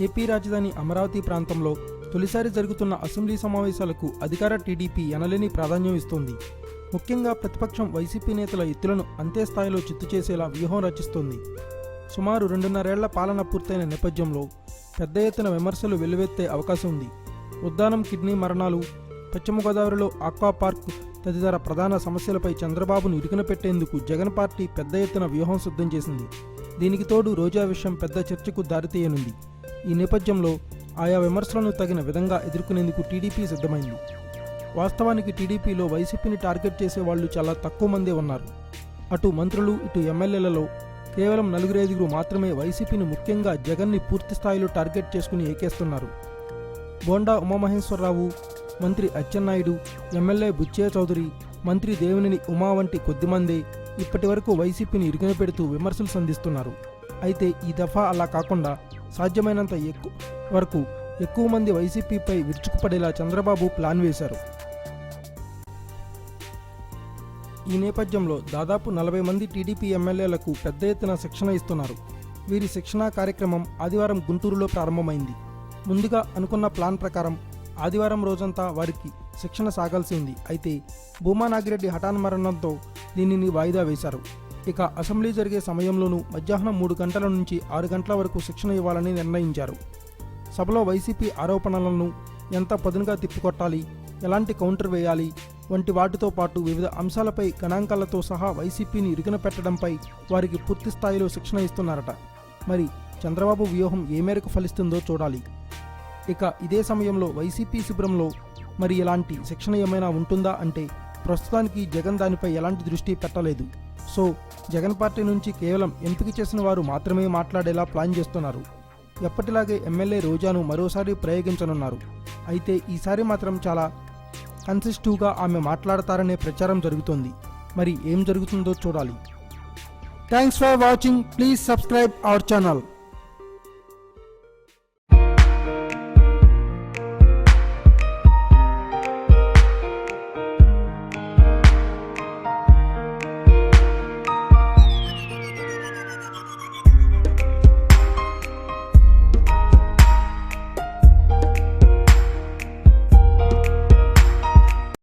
AP రాజధాని అమరావతి ప్రాంతంలో తొలిసారి జరుగుతున్న అసెంబ్లీ సమావేశాలకు అధికార టీడీపీ ఎనలేని ప్రాధాన్యం ఇస్తోంది. ముఖ్యంగా ప్రతిపక్షం వైసీపీ నేతల ఎత్తులను అంతే స్థాయిలో చిత్తు చేసేలా వ్యూహం రచిస్తోంది. సుమారు 2.5 ఏళ్ల పాలన పూర్తయిన నేపథ్యంలో పెద్ద ఎత్తున విమర్శలు వెల్లువెత్తే అవకాశం ఉంది. ఉద్దానం కిడ్నీ మరణాలు, పశ్చిమ గోదావరిలో ఆక్వా పార్క్ తదితర ప్రధాన సమస్యలపై చంద్రబాబును ఇరుకున పెట్టేందుకు జగన్ పార్టీ పెద్ద ఎత్తున వ్యూహం సిద్ధం చేసింది. దీనికి తోడు రోజా విషయం పెద్ద చర్చకు దారితీయనుంది. ఈ నేపథ్యంలో ఆయా విమర్శలను తగిన విధంగా ఎదుర్కొనేందుకు టీడీపీ సిద్ధమైంది. వాస్తవానికి టీడీపీలో వైసీపీని టార్గెట్ చేసే వాళ్లు చాలా తక్కువ మందే ఉన్నారు. అటు మంత్రులు ఇటు ఎమ్మెల్యేలలో కేవలం 4-5 మాత్రమే వైసీపీని, ముఖ్యంగా జగన్ని పూర్తి స్థాయిలో టార్గెట్ చేసుకుని ఏకేస్తున్నారు. బోండా ఉమామహేశ్వరరావు, మంత్రి అచ్చెన్నాయుడు, ఎమ్మెల్యే బుచ్చయ్య చౌదరి, మంత్రి దేవినేని ఉమా వంటి కొద్దిమందే ఇప్పటి వరకు వైసీపీని ఇరుకున పెడుతూ విమర్శలు సంధిస్తున్నారు. అయితే ఈ దఫా అలా కాకుండా సాధ్యమైనంత ఎక్కువ మంది వైసీపీపై విరుచుకుపడేలా చంద్రబాబు ప్లాన్ వేశారు. ఈ నేపథ్యంలో దాదాపు 40 మంది టీడీపీ ఎమ్మెల్యేలకు పెద్ద ఎత్తున శిక్షణ ఇస్తున్నారు. వీరి శిక్షణా కార్యక్రమం ఆదివారం గుంటూరులో ప్రారంభమైంది. ముందుగా అనుకున్న ప్లాన్ ప్రకారం ఆదివారం రోజంతా వారికి శిక్షణ సాగాల్సి ఉంది. అయితే భూమా నాగిరెడ్డి హఠాన్ మరణంతో దీనిని వాయిదా వేశారు. ఇక అసెంబ్లీ జరిగే సమయంలోనూ మధ్యాహ్నం 3 గంటల నుంచి 6 గంటల వరకు శిక్షణ ఇవ్వాలని నిర్ణయించారు. సభలో వైసీపీ ఆరోపణలను ఎంత పదునుగా తిప్పికొట్టాలి, ఎలాంటి కౌంటర్ వేయాలి వంటి వాటితో పాటు వివిధ అంశాలపై గణాంకాలతో సహా వైసీపీని ఇరుకున పెట్టడంపై వారికి పూర్తి స్థాయిలో శిక్షణ ఇస్తున్నారట. మరి చంద్రబాబు వ్యూహం ఏ మేరకు ఫలిస్తుందో చూడాలి. ఇక ఇదే సమయంలో వైసీపీ శిబిరంలో మరి ఎలాంటి శిక్షణ ఏమైనా ఉంటుందా అంటే ప్రస్తుతానికి జగన్ దానిపై ఎలాంటి దృష్టి పెట్టలేదు. సో జగన్ పార్టీ నుంచి కేవలం ఎంపిక చేసిన వారు మాత్రమే మాట్లాడేలా ప్లాన్ చేస్తున్నారు. ఎప్పటిలాగే ఎమ్మెల్యే రోజాను మరోసారి ప్రయోగించనున్నారు. అయితే ఈసారి మాత్రం చాలా కన్సిస్టివ్గా ఆమె మాట్లాడతారనే ప్రచారం జరుగుతోంది. మరి ఏం జరుగుతుందో చూడాలి. Thanks for watching. Please subscribe our channel.